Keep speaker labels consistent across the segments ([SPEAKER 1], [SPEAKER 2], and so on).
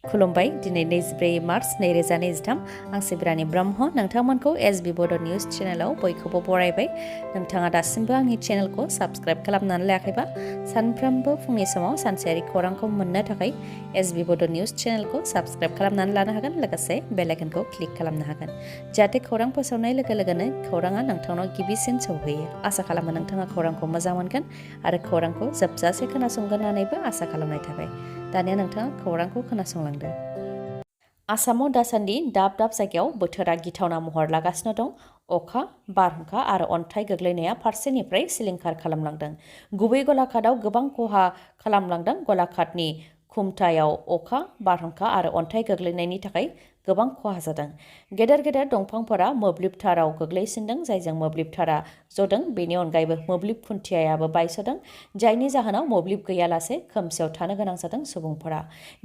[SPEAKER 1] खुलुमबाय दिनै 24 मार्च 2023 आं सिब्रानि ब्रह्म नोंथांमोनखौ SB Bodo News चेनेलाव बयखौबो बरायबाय नोंथाङा दासिमबो आंनि चेनेलखौ साबस्क्राइब खालामनानै लायाखैबा सानफ्रोमबो फुंनि समाव सानसेयारि खौरांखौ मोननो थाखाय SB Bodo News चेनेलखौ साबस्क्राइब खालामनानै लानो हागोन लोगोसे बेल आइकनखौ क्लिक खालामनो हागोन जाहाथे खौरां फोसावनाय लोगो लोगोनो खौराङा नोंथांनाव गिबिसिन सौहैयो आसा खालामो नोंथाङा खौरांखौ मोजां मोनगोन आरो खौरांखौ जोबजासे खोनासंगोन होननानैबो आसा खालामनाय थाबाय दानिया नोंथाङा खौरांखौ खोनासंलांदो आसामाव दासान्दि दाब दाब जायगायाव बोथोरा गिथावना महर लागासिनो दं अखा बारहुंखा आरो अन्थाइ गोग्लैनाया फारसेनिफ्राय सिलिंखार खालामलांदों गुबै गलाघाटआव गोबां खहा खालामलांदों गलाघाटनि खुमथायाव अखा बारहुंखा आरो अन्थाइ गोग्लैनायनि थाखाय गोबां खहा जादों गेदेर गेदेर दंफांफोरा मोब्लिब थाराव गोग्लैसिनदों जायजों मोब्लिब थारा जदों बेनि अनगायैबो मोब्लिब खुन्थियायाबो बायसोदों जायनि जाहोनाव मोब्लिब गैयालासे खोमसियाव थानो गोनां जादों सुबुंफोरा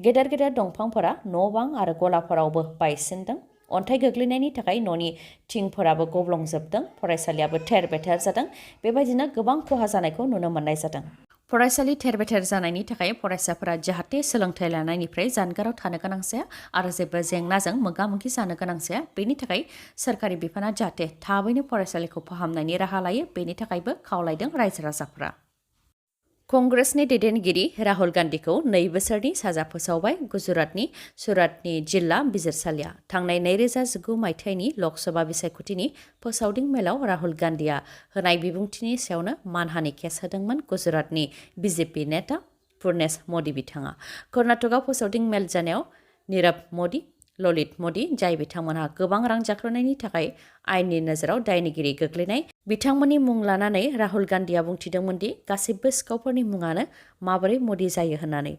[SPEAKER 1] गेदेर गेदेर दंफांफोरा न' बां आरो गलाफोरावबो बायसिनदों अन्थाइ गोग्लैनायनि थाखाय न'नि थिंफोराबो गब्लंजोबदों फरायसालियाबो थेर बेथेर जादों बेबायदिनो गोबां खहा जानायखौ नुनो मोननाय जादों फरायसालि थेर बेथेर जानायनि थाखाय फरायसाफोरा जाहाथे सोलोंथाइ लानायनिफ्राय जानगाराव थानो गोनां जाया आरो जेबो जेंनाजों मोगा मोगि जानो गोनां जाया बेनि थाखाय सोरखारि बिफाना जाहाथे थाबैनो फरायसालिखौ फाहामनायनि राहा लायो बेनि थाखायबो खावलायदों रायजो राजाफोरा कंग्रेसनि दैदेनगिरि राहुल गान्धीखौ 2 बोसोरनि साजा फोसावबाय गुजरातनि सुरातनि जिल्ला बिजिरसालिया थांनाय 2019 मायथाइनि लकसभा बिसायख'थिनि फोसावदिं मेलाव राहुल गान्धीआ होनाय बिबुंथिनि सायावनो मानहानि केस होदोंमोन गुजरातनि बिजेपि नेता पुर्नेश मदि बिथाङा कर्नाटकआव फोसावदिं मेल जानायाव नीरव मदि ललित मदि जाय बिथांमोनहा गोबां रां जाख्ल'नायनि थाखाय आयेननि नोजोराव दायनिगिरि गोग्लैनाय बिथांमोननि मुं लानानै राहुल गान्धीआ बुंथिदोंमोन दि गासैबो सिखावफोरनि मुङानो माबोरै मदि जायो होननानै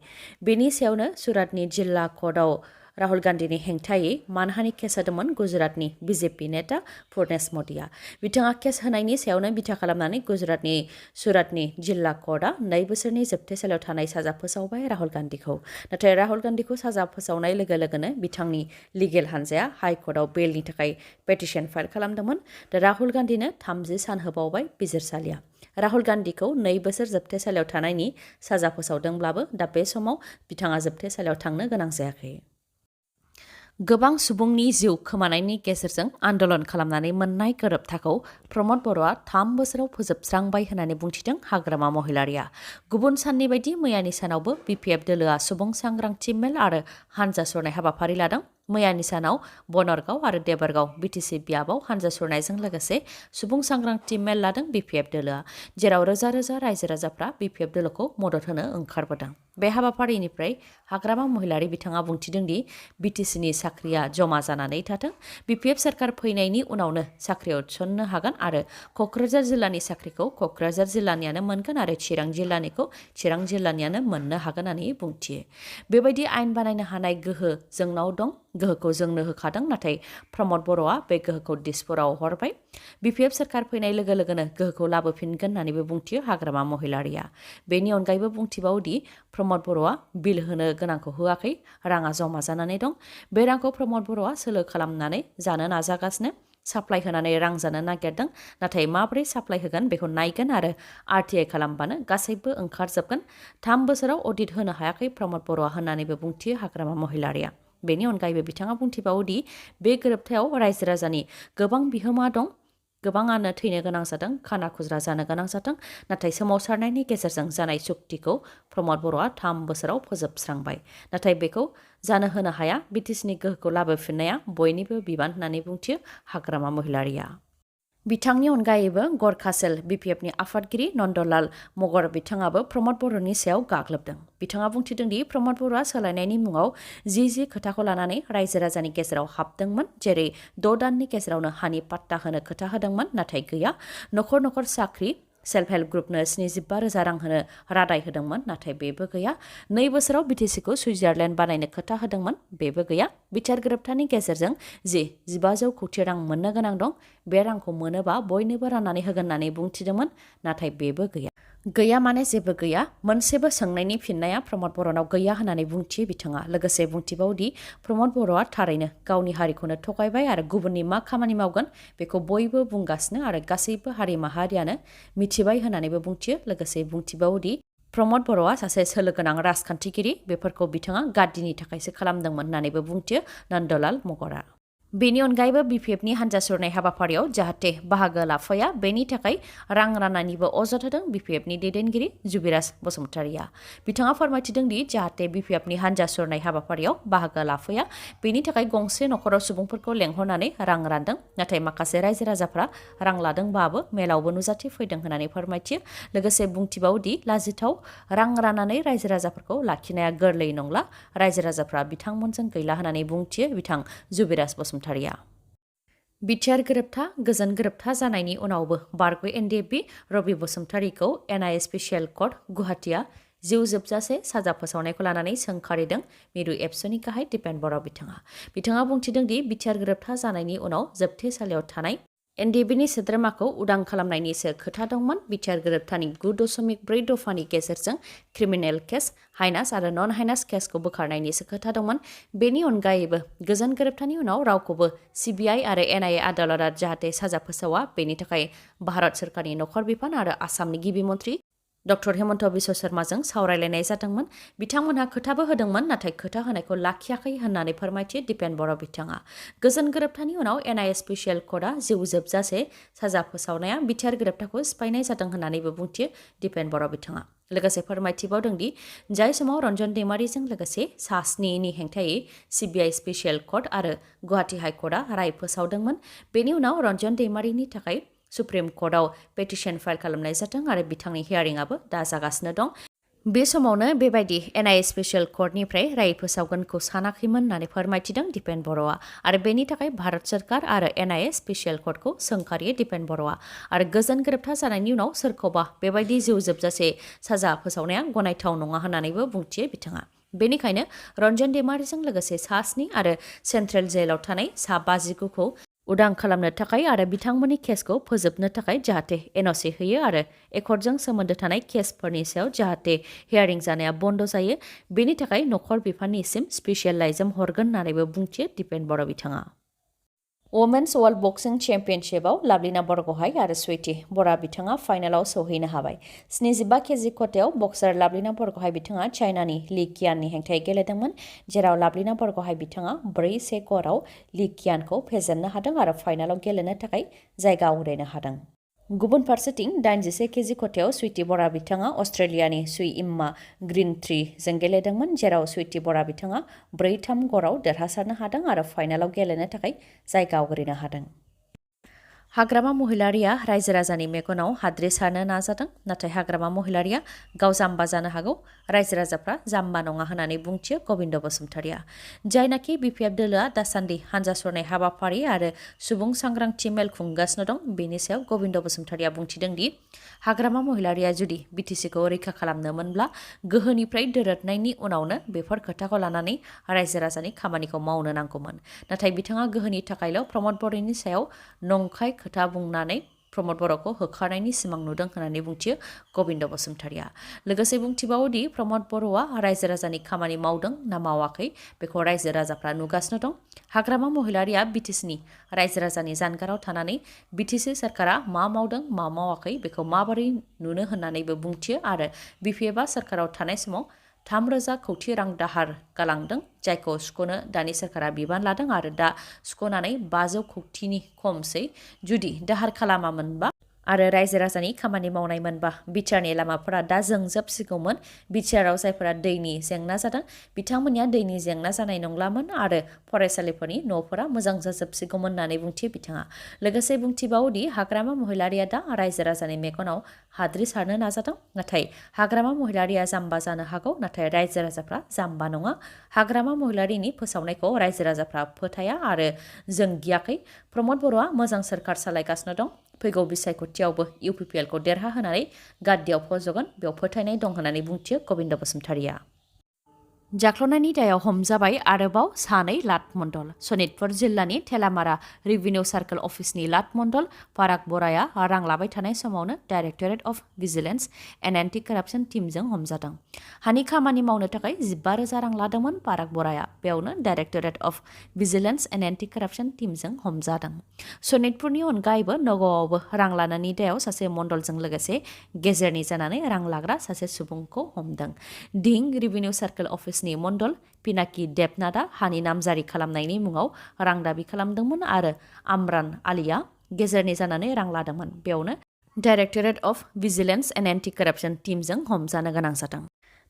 [SPEAKER 1] बेनि सायावनो सुरातनि जिल्ला कर्टआव राहुल गान्धीनि हेंथायै मानहानि केस होदोंमोन गुजरातनि बिजेपि नेता पुर्नेश मदिआ बिथाङा केस होनायनि सायावनो बिथा खालामनानै गुजरातनि सुरातनि जिल्ला कर्टआ 2 बोसोरनि जोबथेसालियाव थानाय साजा फोसावबाय राहुल गान्धीखौ नाथाय राहुल गान्धीखौ साजा फोसावनाय लोगो लोगोनो बिथांनि लिगेल हानजाया हाइकर्टआव बेलनि थाखाय पेटिशन फाइल खालामदोंमोन राहुल गान्धीनो 30 सान होबावबाय बिजिरसालिया राहुल गान्धीखौ 2 बोसोर जोबथेसालियाव थानायनि साजा फोसावदोंब्लाबो दा बे समाव बिथाङा जोबथेसालियाव थांनो गोनां जायाखै गोबां सुबुंनि जिउ खोमानायनि गेजेरजों आन्दोलन खालामनानै मोननाय गोरोबथाखौ प्रमद बर'आ 3 बोसोराव फोजोबस्रांबाय होननानै बुंथिदों हाग्रामा महिलारिया गुबुन साननि बायदि मैयानि सानावबो BPF दोलोआ सुबुं सांग्रांथि मेल आरो हानजा सुरनाय हाबाफारि लादों मैयानि सानाव बनरगाव आरो देबरगाव BTC बियाबाव हानजा सुरनायजों लोगोसे सुबुं सांग्रांथि मेल लादों BPF दोलोआ जेराव रोजा रोजा रायजो राजाफ्रा BPF दोलोखौ मदद होनो ओंखारबोदों बे हाबाफारिनिफ्राय हाग्रामा महिलारि बिथाङा बुंथिदों दि BTCनि साख्रिया जमा जानानै थाथों BPF सरकार फैनायनि उनावनो साख्रियाव थिसननो हागोन आरो क'क्राझार जिल्लानि साख्रिखौ क'क्राझार जिल्लानियानो मोनगोन आरो चिरां जिल्लानिखौ चिरां जिल्लानियानो मोननो हागोन होननानै बुंथियो बेबायदि आयेन बानायनो हानाय गोहो जोंनाव दं गोहोखौ जोंनो होखादों नाथाय प्रमद बर'आ बे गोहोखौ दिसपुराव हरबाय BPF सरकार फैनाय लोगो लोगोनो गोहोखौ लाबोफिनगोन होननानैबो बुंथियो हाग्रामा महिलारिया बेनि अनगायैबो बुंथिबावदि प्रमद बर'आ बिल होनो गोनांखौ होआखै राङा जमा जानानै दं बे रांखौ प्रमद बर'आ सोलो खालामनानै जानो नाजागासिनो साप्लाय होनानै रां जानो नागिरदों नाथाय माबोरै साप्लाय होगोन बेखौ नायगोन आरो RTI खालामबानो गासैबो ओंखारजोबगोन 3 बोसोराव अडिट होनो हायाखै प्रमद बर'आ होननानैबो बुंथियो हाग्रामा महिलारिया बेनि अनगायैबो बिथाङा बुंथिबावोदि बे गोरोबथायाव रायजो राजानि गोबां बिहोमा दं गोबाङानो थैनो गोनां जादों खाना खुज्रा जानो गोनां जादों नाथाय सोमावसारनायनि गेजेरजों जानाय चुक्तिखौ प्रमद बर'आ 3 बोसोराव फोजोबस्रांबाय नाथाय बेखौ जानो होनो हाया BTCनि गोहोखौ लाबोफिननाया बयनिबो बिबान होननानै बुंथियो हाग्रामा महिलारिया बिथांनि अनगायैबो गरखासेल BPFनि आफादगिरि नन्दलाल मगर बिथाङाबो प्रमद बर'नि सायाव गाग्लोबदों बिथाङा बुंथिदों दि प्रमद बर'आ सोलायनायनि मुङाव जि खोथाखौ लानानै रायजो राजानि गेजेराव हाबदोंमोन जेरै 6 दाननि गेजेरावनो हानि पाट्टा होनो खोथा होदोंमोन नाथाय गैया नखर नखर साख्रि सेल्फ हेल्प ग्रुपनो 75,000 रां होनो रादाय होदोंमोन नाथाय बेबो गैया 2 बोसोराव BTCखौ सुइजारलेण्ड बानायनो खोथा होदोंमन बेबो गैया बिचार गोरोबथानि गेजेरजों 1500 कोटी रां मोननो गोनां दं बे रांखौ मोनोबा बयनोबो राननानै होगोन होननानै बुंथिदोंमोन नाथाय बेबो गैया माने जेबो गैया मोनसेबो सोंनायनि फिननाया प्रमद बर'नाव गैया होननानै बुंथियो बिथाङा लोगोसे बुंथिबावदि प्रमद बर'आ थारैनो गावनि हारिखौनो थगायबाय आरो गुबुननि मा खामानि मावगोन बेखौ बयबो बुंगासिनो आरो गासैबो हारि माहारियानो मिथिबाय होननानैबो बुंथियो लोगोसे बुंथिबावोदि प्रमद बर'आ सासे सोलो गोनां राजखान्थिगिरि बेफोरखौ बिथाङा गादिनि थाखायसो खालामदोंमोन होननानैबो बुंथियो नन्दलाल मगरा। बेनि अनगायैबो बिपिएफनि हान्जा सुरनाय हाबाफारियाव जाहाथे बाहागो लाफाया बेनि थाखाय रां राननायनिबो अजद होदों बिपिएफनि दैदेनगिरि जुबिराज बसुमतारिया। बिथाङा फोरमायथिदों दि जाहाथे बिपिएफनि हान्जा सुरनाय हाबाफारियाव बाहागो लाफाया बेनि थाखाय गंसे नखराव सुबुंफोरखौ लेंहरनानै रां रानदों, नाथाय माखासे रायजो राजाफ्रा रां लादोंबाबो मेलावबो नुजाथि फैदों होननानै फोरमायथियो। लोगोसे बुंथिबावो दि लाजिथाव रां राननानै रायजो राजाफोरखौ लाखिनाया गोरलै नंला, रायजो राजाफ्रा बिथांमोनजों गैला होननानै बुंथियो बिथां जुबिराज बसुमतारिया। बिटिआर गोरोबथा गोजोन गोरोबथा जानायनि उनावबो बारग' एनडिएफबि रबि बसुमतारिखौ एनआइए स्पेसियेल कर्ट गुवाहाटीआ जिउ जोबजासे साजा फोसावनायखौ लानानै सोंखारिदों मिरु एबसुनि गाहाय दिपेन बर' बिथाङा बुंथिदों दि बिटिआर गोरोबथा जानायनि उनाव जोबथेसालियाव थानाय एनडिएफबिनि सोद्रोमाखौ उदां खालामनायनिसो खोथा दंमोन। बिटिआर गोरोबथानि 9.4 दफानि गेजेरजों क्रिमिनेल केस, हाइनास आरो नन हाइनास केसखौ बोखारनायनिसो खोथा दंमोन। बेनि अनगायैबो गोजोन गोरोबथानि उनाव रावखौबो सिबिआइ आरो एनआइए आदालतआ जाहाथे साजा फोसावा बेनि थाखाय भारत सोरखारनि नखर बिफान आरो आसामनि गिबि मन्थ्रि डक्टर हेमन्त बिश्व शर्माजों सावरायलायनाय जादोंमोन। बिथांमोनहा खोथाबो होदोंमोन, नाथाय खोथा होनायखौ लाखियाखै होननानै फोरमायथियो दिपेन बर' बिथाङा। गोजोन गोरोबथानि उनाव एनआइए स्पेसियेल कर्टआ जिउ जोबजासे साजा फोसावनाया बिटिआर गोरोबथाखौ सिफायनाय जादों होननानैबो बुंथियो दिपेन बर' बिथाङा। लोगोसे फोरमायथिबावदों दि जाय समाव रन्जन दैमारिजों लोगोसे सा 7नि हेंथायै सिबिआइ स्पेसियेल कर्ट आरो गुवाहाटी हाइकर्टआ राय फोसावदोंमोन, बेनि उनाव रन्जन दैमारिनि थाखाय सुप्रिम कर्टआव पेटिशन फाइल खालामनाय जादों आरो बिथांनि हियारिंआबो दा जागासिनो दं। बे समावनो बेबायदि एनआइए स्पेसियेल कर्टनिफ्राय राय फोसावगोनखौ सानाखैमोन होननानै फोरमायथिदों दिपेन बर'आ आरो बेनि थाखाय भारत सोरखार आरो एनआइए स्पेसियेल कर्टखौ सोंखारियो दिपेन बर'आ। आरो गोजोन गोरोबथा जानायनि उनाव सोरखौबा बेबायदि जिउ जोबजासे साजा फोसावनाया गनायथाव नङा होननानैबो बुंथियो बिथाङा। बेनिखायनो रन्जन दैमारिजों लोगोसे सा 7 आरो सेन्ट्रेल जेलाव थानाय सा 59खौ उदां खालामनो थाखाय आरो बिथांमोननि केसखौ फोजोबनो थाखाय जाहाथे एनअसि होयो आरो एकर्डजों सोमोन्दो थानाय केसफोरनि सायाव जाहाथे हियारिं जानाया बन्द जायो, बेनि थाखाय नखर बिफाननिसिम स्पेसियेल लाइजाम हरगोन होननानैबो बुंथियो दिपेन बर' बिथाङा। वुमेन्स वर्ल्ड बक्सिं चेम्पियनशिपआव लाभलिना बरग'हाइ आरो स्वीटी बरा बिथाङा फाइनालाव सौहैनो हाबाय। 75 केजि खथायाव बक्सार लाभलिना बरग'हाइ बिथाङा चाइनानि ली कियाननि हेंथायै गेलेदोंमोन, जेराव लाभलिना बरग'हाइ बिथाङा 4-1 ग'राव ली कियानखौ फेजेननो हादों आरो फाइनालाव गेलेनो थाखाय जायगा आवग्रिनो हादों। गुबुन फारसेथिं 81 केजि खथायाव स्वीटी बरा बिथाङा अस्ट्रेलियानि सुई इम्मा ग्रिनट्री जों गेलेदोंमोन, जेराव स्वीटी बरा बिथाङा 4-3 ग'राव देरहासारनो हादों आरो फाइनालाव गेलेनो थाखाय जायगा आवग्रिनो हादों। हाग्रामा महिलारिया रायजो राजानि मेगनाव हाद्रि सारनो नाजादों, नाथाय हाग्रामा महिलारिया गाव जाम्बा जानो हागौ, रायजो राजाफ्रा जाम्बा नङा होननानै बुंथियो गबिन्द बसुमतारिया। जायनाखि बिपिएफ दोलोआ दासान्दि हान्जा सुरनाय हाबाफारि आरो सुबुं सांग्रांथि मेल खुंगासिनो दं, बेनि सायाव गबिन्द बसुमतारिया बुंथिदों दि हाग्रामा महिलारिया जुदि बिटिसिखौ रैखा खालामनो मोनब्ला गोहोनिफ्राय दोरोदनायनि उनावनो बेफोर खोथाखौ लानानै रायजो राजानि खामानिखौ मावनो नांगौमोन। नाथाय बिथाङा गोहोनि थाखायल' प्रमद बर'नि सायाव नंखाय खोथा बुंनानै प्रमद बर'खौ होखारनायनि सिमां नुदों होननानै बुंथियो गबिन्द बसुमतारिया। लोगोसे बुंथिबावो दि प्रमद बर'आ रायजो राजानि खामानि मावदों ना मावाखै बेखौ रायजो राजाफ्रा नुगासिनो दं। हाग्रामा महिलारिया बिटिसिनि रायजो राजानि जानगाराव थानानै बिटिसि सोरखारा मा मावदों मा मावाखै बेखौ माबोरै नुनो होननानैबो बुंथियो आरो बिपिएफआ सोरखाराव थानाय समाव 3,000 कौटि रां दाहार गालांदों, जायखौ सुख'नो दानि सोरखारा बिबान लादों आरो दा सुख'नानै 500 कौटिनि खमसै। जुदि दाहार खालामामोनबा आरो रायजो राजानि खामानि मावनायमोनबा बिटिआरनि लामाफोरा दा जोंजोबसिगौमोन। बिटिआरआव जायफोरा दैनि जेंना जादों बिथांमोननिया दैनि जेंना जानाय नंलामोन आरो फरायसालिफोरनि न'फोरा मोजां जाजोबसिगौमोन होननानै बुंथियो बिथाङा। लोगोसे बुंथिबावोदि हाग्रामा महिलारिया दा रायजो राजानि मेगनाव हाद्रि सारनो नाजादों, नाथाय हाग्रामा महिलारिया जाम्बा जानो हागौ, नाथाय रायजो राजाफ्रा जाम्बा नङा। हाग्रामा महिलारिनि फोसावनायखौ रायजो राजाफ्रा फोथाया आरो जों गियाखै। प्रमद बर'आ मोजां सोरखार सालायगासिनो दं, फैगौ बिसायख'थियावबो UPPLखौ देरहाहोनानै गाद्दियाव फज'गोन, बेयाव फोथायनाय दं होननानै बुंथियो गबिन्द बसुमतारिया। जाख्ल'नायनि दायाव हमजाबाय आरोबाव सानै लाट मण्डल सनितपुर जिल्लानि थेलामारा रेभिनिउ सार्कल अफिसनि लाट मण्डल फाराग बराया रां लाबाय थानाय समावनो directorate of vigilance and anti corruption टीमजों हमजादों। हानि खामानि मावनो थाखाय 15,000 रां लादोंमोन फाराग बराया, बेयावनो directorate of vigilance and anti corruption टीमजों हमजादों। सनितपुरनि अनगायैबो नगावआवबो रां लानायनि दायाव सासे मण्डलजों लोगोसे गेजेरनि जानानै रां लाग्रा सासे सुबुंखौ हमदों। दिं रेभिनिउ सार्कल अफिस नि मण्डल पिनाकी देबनाथआ हानि नामजारि खालामनायनि मुङाव रां दाबि खालामदोंमोन आरो आमरान आलिया गेजेरनि जानानै रां लादोंमोन, बेयावनो directorate of vigilance and anti corruption टीमजों हमजानो गोनां जादों।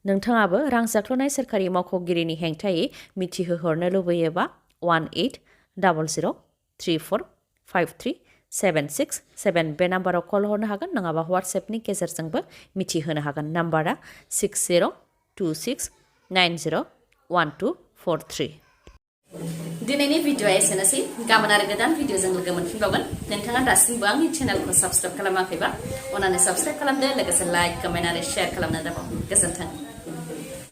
[SPEAKER 1] नोंथाङाबो रां जाख्ल'नाय सोरखारि मावख'गिरिनि हेंथायै मिथिहोहरनो लुबैयोबा 180034536767 बे नाम्बाराव कल हरनो हागोन, नङाबा WhatsAppनि गेजेरजोंबो मिथिहोनो हागोन। नाम्बारा 6026901243। दिनैनि भिडिअ'आ एसेनोसै। गाबोन आरो गोदान भिडिअ'जों लोगो मोनफिनबावगोन। नोंथाङा दासिमबो आंनि चेनेलखौ साबस्क्राइब खालामाखैबा अन्नानै साबस्क्राइब खालामदो, लोगोसे लाइक, कमेन्ट आरो शेयार खालामनो दाबाव। गोजोन्थों।